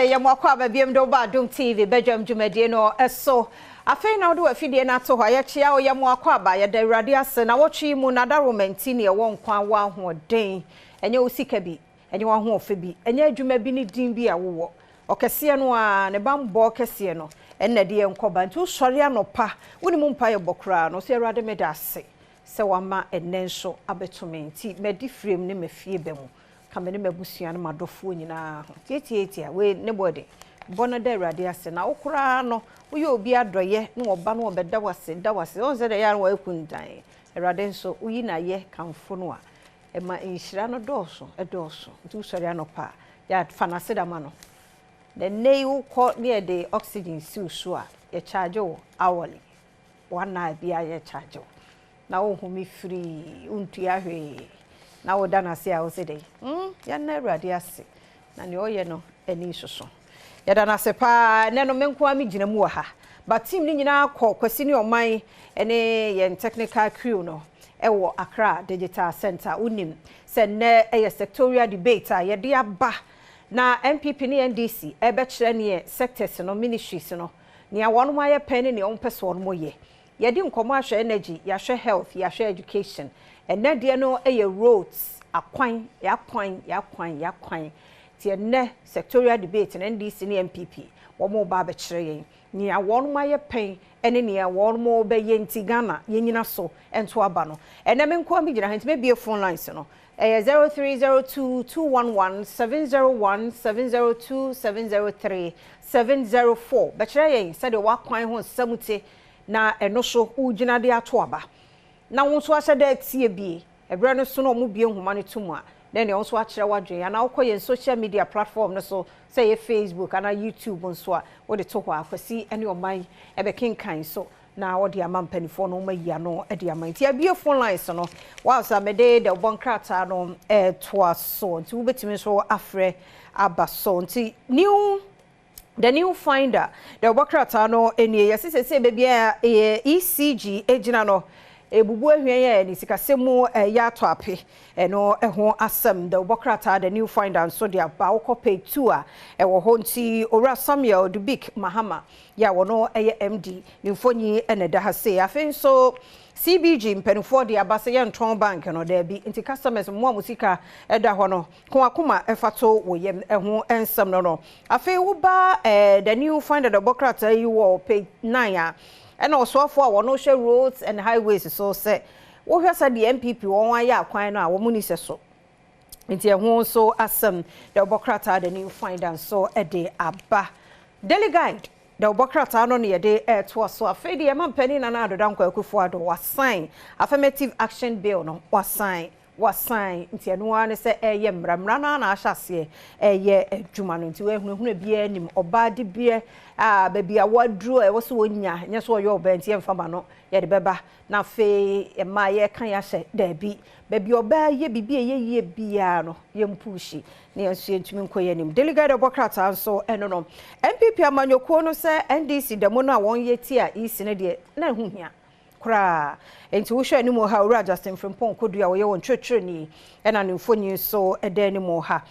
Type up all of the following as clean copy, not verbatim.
Yamwakwa babiem do Badwam TV Badwam dwumadie no eso afei na do afidie na to hɔ yɛkyea o yamwakwa ba yɛda awurade ase na wɔtwe mu na da romanti ne ɛwɔ nkwa wa hoɔden ɛnyɛ osika bi ɛnyɛ wa hoɔfa bi ɛnyɛ adwuma bi ne din bi a wowɔ ɔkɛseɛ no a ne bambɔ kɛseɛ no ɛnna de nkɔba nti usɔre anopa woni mu mpa yɛ bɔkra no so awurade me da ase sɛ wama ɛnɛ nso abɛtome nti medi frame ne mafie bɛ mu kamene mabusua no madɔfo nyina ho tietietia we ne body bono da awurade ase na okura no wo ye obi adɔye ne oba no obɛda wase on se da ya no akuntan awurade nso uyi na ye kamfo no a ema nhira no dɔɔso nti usɔre anopa ya fanase da ma no the nei wo kɔ ne de oxygen si so a ye charge wo hourly one night bia ye charge wo na wo humi free untua hwe na wo da na se a wo se dey ya na awurade ase na ne oye no ani soso ya da na se pa ne no menko ami gina mu ha but team ni nyina kɔ kwasi ne oman ene ye technical crew no ewo Accra Digital Center unim se ne eye sectorial debate a ye de aba na MPP ne NDC ebe kire ne sectors no ministries no ne awon mo aye pen ne on pese on mo ye ye di nkomo ahwe energy ya hwe health ya hwe education ene de no eye roads akwan ti ene sectorial debate na NDC ne MPP wo mo ba be kire yen ni awon mo aye pen ene ne awon mo be ye nti Ghana ye nyina so ento aba no ene me nko mi gina henti me bie phone lines no 0302211702703703 be kire yen se de wakwan ho samute na eno so ugina de ato aba na won so ahye da tie bie ebre no so no mu bie homa ne tumu a na ne won so akire wadwen ya na ukoye social media platform no so say Facebook and YouTube nso a wo de to ho akwasi ene oman ebe kinkan so na wo de amampanifo no mayi no e de aman ti abie phone lines no wasa me de bonkrata no to aso nti wo betimi so afre abaso nti the new finder the bonkrata no eni yesese bebia ECG ejina no ebubu ehwe ye ni sikasemu ya to ape eno eho asem the bokrata the new finder so dia ba wo pay 2 a ewo ho nti ora Samuel Dubik Mahama ya wono eye MD ni mfonyi ene da ha se afen so CBG mpenfo de abase ye nton bank no da bi nti customers mo musika eda ho no ko akoma efato wo yem eho ensem no afen wo ba the new finder the bokrata you wo pay 9 a and also for one ocean roads and highways so say wo hwe sa the MPP won wa ya akwan no a wo muni se so nti ehun so asem the bokrata the new finder so e de aba daily guide the bokrata no ne de to so afedi e mampani na na adoda nkwa akufo ado wa sign affirmative action bill no wa sign nti eno ane se eye mramra na ahyase eye adwuma no nti we hunu bia anim oba de bia babia wadro e wo so wonya nya so oyo oba nti emfama no ye de beba na fe e ma ye kan ya hye da bi babia oba ye bibia ye bia no ye mpushi ne ensu entumi nkoye anim delegate obokrata so eno no MPP amanyoko no se NDC demo no a won ye ti a isi ne de na hu hia kra enti wo hwe animu ha ura Justin Frimpong kodua wo ye won twetwere ni ena ne mfoni so eda animu ha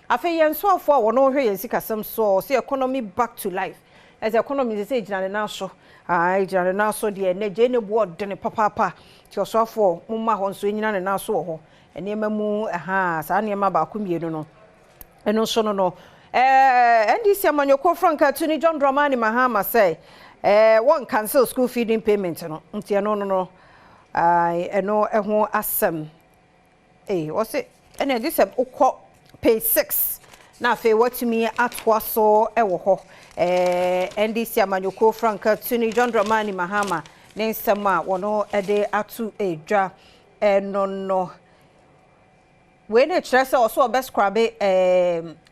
afi ye nso afo a wo no hwe ye sikasem so economy back to life as economy say gina na so gina na so de na je ne board ne papa ti oso afo mumma ho nso nyina ne na so ho enema mu saa nema ba akomienu no eno so no NDC amanyoko franka tuni John Dramani Mahama say one cancel school feeding payment no nti no eno eho asem what's it ene this ukọ pay 6 na fe watumi atwa so ewo ho NDC amanyoko franka tuni John Dramani Mahama ne nsema wono ede atu edwa no we ne trese also obeskrabe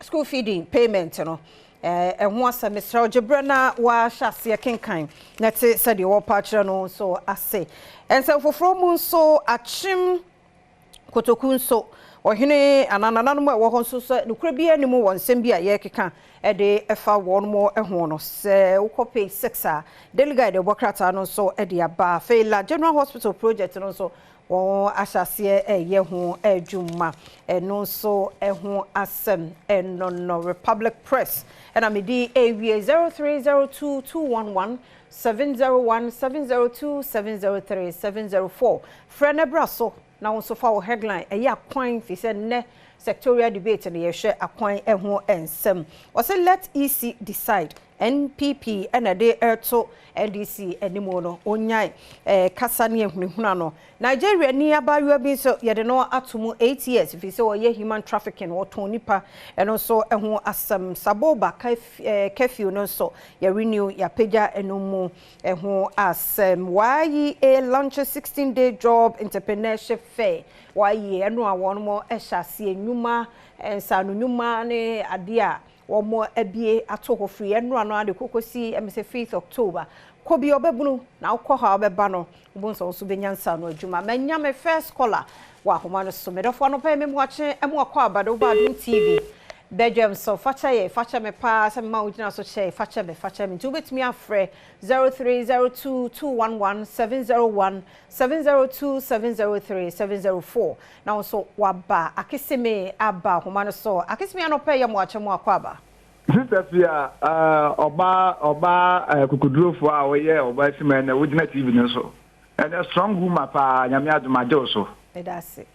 school feeding payment no ehun asem Mr. Ojebrana wa hyase kenkan na te se de wo patch no so ase ensem foforo mu so achim kotoku so ohene ananana no wo ho so nukura bia ni mu won sem bia ye keka e de efa won mo ehun no se ukopay 6 a delegate de bokrata no so e de aba fe la general hospital project no so o asase ye ho adwuma eno so ho asem eno no Republic Press and amedi awie 0302211 701 702 703 704 frene braso na wonso fa wo headline eya kwan fi se ne sectorial debate na ye hwe akwan ho ensem o say let EC decide NPP and de erto NDC animo no onyai kasa ne ehunhuna no Nigeria ni abayo bi so ye de no atomu 8 years fi se ye human trafficking wo ton nipa eno so ho asem saboba curfew no so ye renew ya peja enomu ho asem why a launch a 16-day job entrepreneurship fair why eno awon mo ehase enwuma ensanu nwuma ne ade a womo abie atoko free eno ano ade kokosi emse 5th October kobi obebunu na ukọha obeba no ubunso so benyansa no adwuma manya me first caller wa homa no so medofo no pa memu ache emu akọ abado Badwam TV Badwam so facha me pa se ma ugina so che facha me nti ubetimi afre 0302211 701 702 703 704 na so waba akisime aba homa no so akisime anopa ye mu ache mu akọ aba Sitafia oba kukudrofo a we oba sima na wojina TV nso and a strong woman pa nyame adomade so edase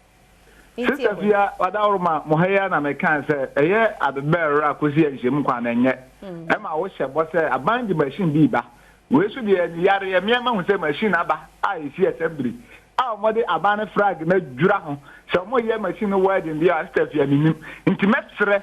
Sitafia wadawroma mohaya na mekan se eye adebera akosi ehiem kwa na nye e ma wo hyebo se abandi machine bi ba we so de yare ye me ma hu se machine aba a esi assembly a mo de abane frag na dwura ho se mo ye machine welding bi a Sitafia minim intimetre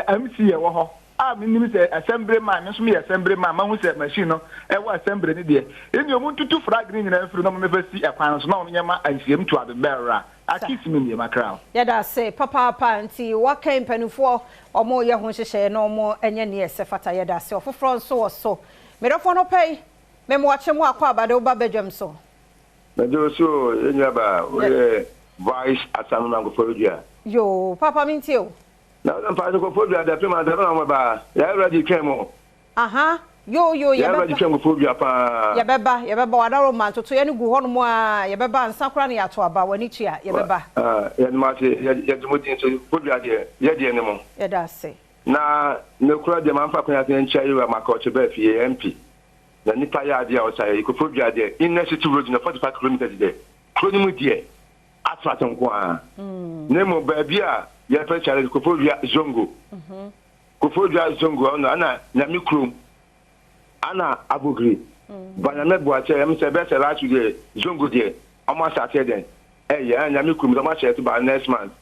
MC ye wo ho minim say assembly man nso me assembly man ma hu say machine no e wa assembly ni de eni omuntutu frag ni nyina mfiri no me fasi ekwan so na o nyema ansiem to adebera akisimi ni makra ya da say papa nti wa kampanifo omo ye ho hyehye na omo enye ne ese fata ya da say ofofro nso so medofo no pay memo wache mu akwa abade oba Badwam so Mejo so enya ba we vice asanu na ngofodua yo papa minti o na mfa ko fobia da pema da na ba ya ready twemo aha yo ya ready twemo fobia pa ya beba wadaro man toto ye ne gu hono mu a ya beba nsakra ne yato aba wani tua ya beba ya mate ya dumudi so fobia de ya de ne mo ya da se na ne kura de man fa ko ya ten chai wa makoche ba fie MP na nipa ya de o sai ko fobia de inner city road na 45 km de kro mu de atwaton ko a ne mo ba bia ya fa challenge ko fobia zongo ko fobia zongo ana nyame krom ana abugri bana me bo ache em se be se la chuge zongo de ama Saturday ya nyame krom do ma che to ba next month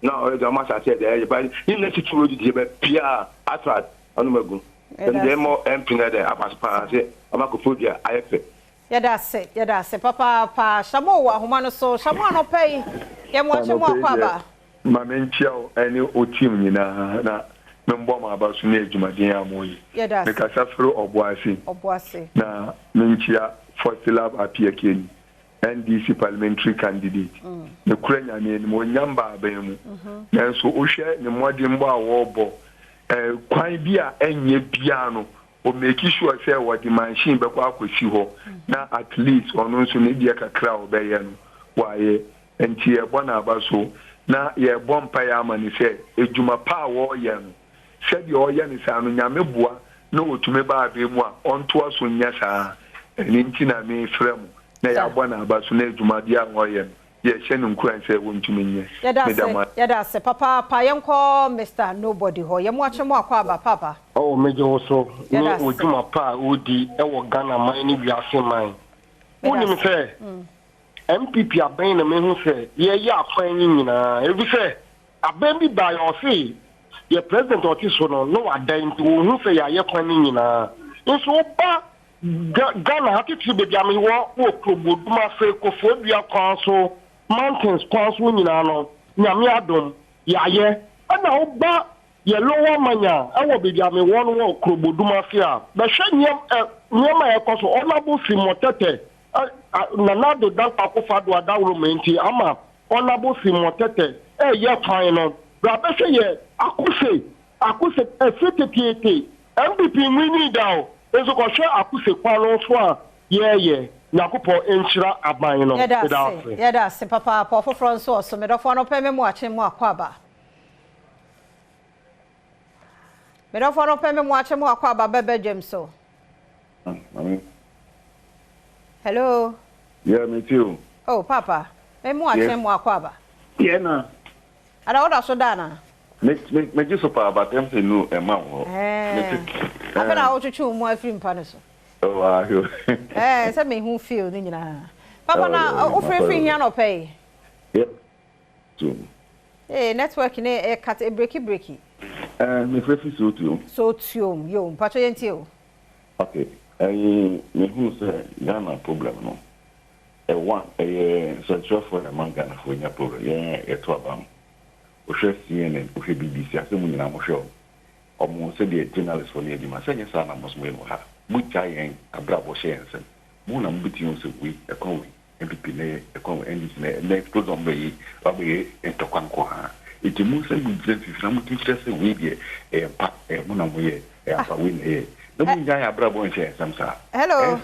na o do ma Saturday ba ni na titu odi de be pia atrat anu magu dem de mo empina de apaspa se ama ko fobia ayefe ya da se papa shamo wa homa no so shamo no pay ye mo ache mo akwa ba Mamenchiao any o team nyina na membo ma ba so na adwumaden amoyi me kasa fro oboase na menchia first lab apiakeni NDC parliamentary candidate ne kuranya ne mo nyamba abamu nanso o hwe ne modimbo a wo bo kwan bi a enye bia no o make sure say what the machine be kwa akosi ho na at least ono nso ne dia kakra o be ye no waye entie bona abaso na ye bompa ya mani se ejuma pa wo ye no se de o ye ni sa no nyame boa na otume ba be mu a onto aso nya sa eni nti na me frem na ya bona abaso na ejuma dia wo ye ye hye no nkuran se wontumi nye ya da se papa yenko Mr Nobody ho ye mu ache mu akwa aba papa oh mejo so ni ojuma pa odi e wo Ghana man ni wiase man woni me fe MPP aben na me hu se ye afan nyina ebi se aben bi ba yo se ye president otiso no wadan to hu se ya ye kwan nyina nso ba Ghana hatitu bebi ami wo proboduma se kofodua kwan so mountains kwan so nyina no nyame adom ya ye ana oba ye lower manya ewo bebi ami wo no proboduma fe a be hwe nyema e koso onabo fi motete na nado dan pakofa do adawro menti ama onabo fi motete ye kwan no bra be hwe ye akuse efetete MPP winni dawo ezo ko hwe akuse kwalo so a ye Nyakopo enchira aban no. Yeda se papa po foforo nso so me dofo no peme mu ache mu akwaba. Me dofo no peme mu ache mu akwaba bebe Jameso. Hello. Yeah, me too. Oh, Papa. Me mu ache mu akwaba. Yeah, na. Ada oda so dana. Me just about them say no e ma wo. Afa na wo chuchu mu afiri mpa ne so. Oh, ah. Say me hu feel ni nyina. Papa na o free here no pay. Yep. So. Network ni e cut e breaky. Me free so too. So too yo, mpacho yenti o. Okay. Me hu say Ghana problem no. One central for the Mangana for your problem. Yeah, to abam. O share CNN, o share BBC, as we na mo show. O mo say the journalist for near the man. Say yes, na must we mo ha. Mu giant abrabo share and mu na mbuti on say we e kon we MPP ne e kon we NDC ne next program be we entokwan ko ha. It mu say we just na mu teacher say we be pa mu na mo ye pa we ne. No mu giant abrabo share samsa. Hello.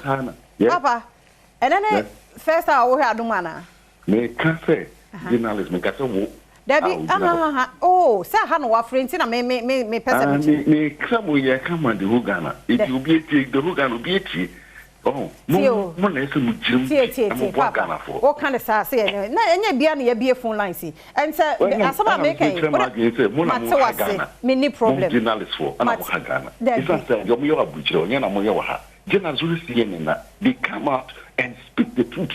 Papa. And then first I will have Adom. Me cafe journalist me cafe wo. Debbie, oh, sir, I know a friend in a me person. Me come we come on the Hugana. It will be the Hugana will be it. Oh, no, no, what kind of say? And you be a phone line, see. And sir, as I'm making many problems. Journalists for Ghana. It's not your butcher, Yana journalists they come out and speak the truth.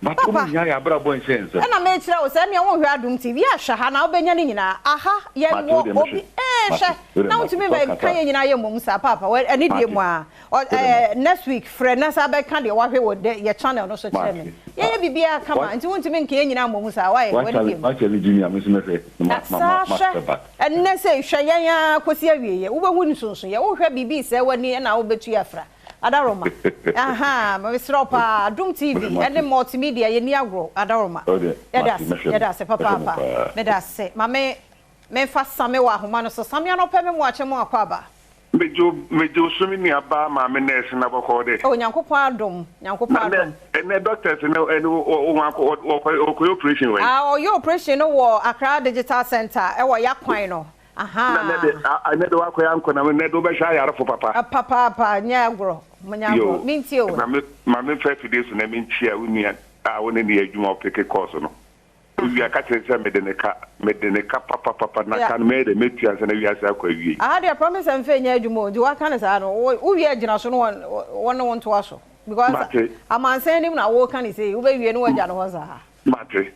But Papa, and I made sure I was sending you Adom TV. Shahana Benyanina. Aha, yeah, now to me, by Kayana Yamusa, Papa. Well, I need you more. Or next week, friend, as I back candy, what would your channel no such thing. Yeah, be a come on. You want to make Kayana Musa. Why? And let's say, Shayaya, Kosia, Uber wouldn't so. You will be say when near now, bet you afra. Adaroma. Aha, Mr. Adom TV, and the multimedia, ye niagro, Adaroma. Yada, se papa, me da se. Mame, me fast samewa, humano, so some no payment watch a more quaba. Me do swimming about my menace and about code. Oh, Yanko Adom, and the doctors or operation. Ah, your operation or Accra Digital Center, or Yaquino. Aha. I never walk uncle, I never be shy out for papa. Papa, Niagro, Manyago, means you. My 30 days and I mean, cheer with me. I won't need you more take a course. We are catching some Medeneca, papa, Nakan made a meteors and we are so. I had a promise and fair, you more. Do I kind of say, oh, we are generation one to us. Because I'm saying him now, what can he say? You baby, know what Jan was. Mate,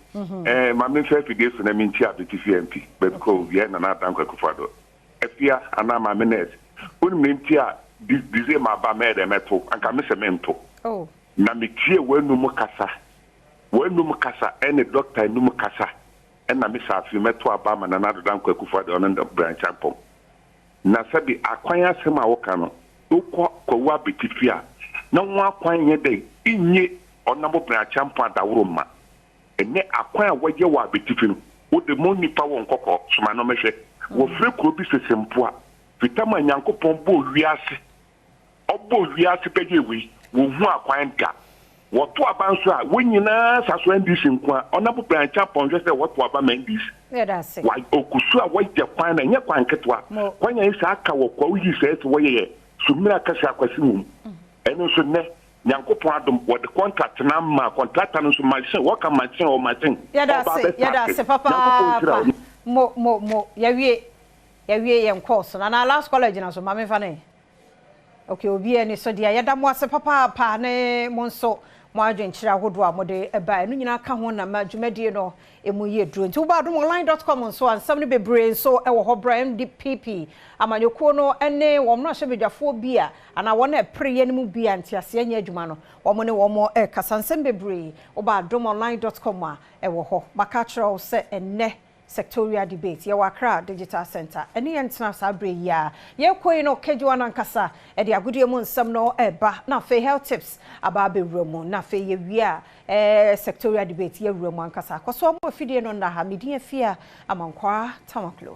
my main 30 days and I mean, cheer the TCMP, but call the end and not Uncle Fado. If you are my minutes, wouldn't mean tear this is my bammed and metal and can miss a mental. Oh, Namikia, when no more casa. When no more casa, any doctor, no more casa, and I miss a few metal abam and another Uncle Fado on the branch apple. Nasabi acquires him our cano, Uqua, Bitifia, no one quite a day, in ye or number branch champa da Roma. And ne acquire what you are between with the money power on cocoa, so my nomeche, will free could be simple. Vitama Yanko Pombo Riasi, Obo Riasi Peggy, will acquire gap. What to about when you know, as when this inquire, honorable branch up on just what to about Mendes. Why Okusua, what you find and your quanketwa, when you say, what you said, way, Sumira Casacasum, and also ne. Yanko Adom, what the contract number, contract and some machine, what can machine or machine? Yada, se papa, mo, yawie and course, and our last college, and so Mammy Fanny. Okay, will be any so dear, Yada was a papa, ne, monso, margin, Chirahoodwa, Mode, a buy, Nina Kahona, Majumediano, Emuye, Drew, to badomonline.com and so on, somebody be brain, so our Hobram DPP, Amayokono, and ne, or not sure with your 4 beer, and I want a pre animal beer and Tiasian Jumano, or money or more, a Casansembe Bree, or badomonline.com, a woho, Macatro set and ne. Sectorial debate ya Accra Digital Center eni entina sabre ya ye koino kejuan ankasa e de agudie mu nsam no eba na fe health tips aba be wremu na fe ye wia sectorial debate ye wremu ankasa koso mo fidie no na ha medin afia amankwa tamaklo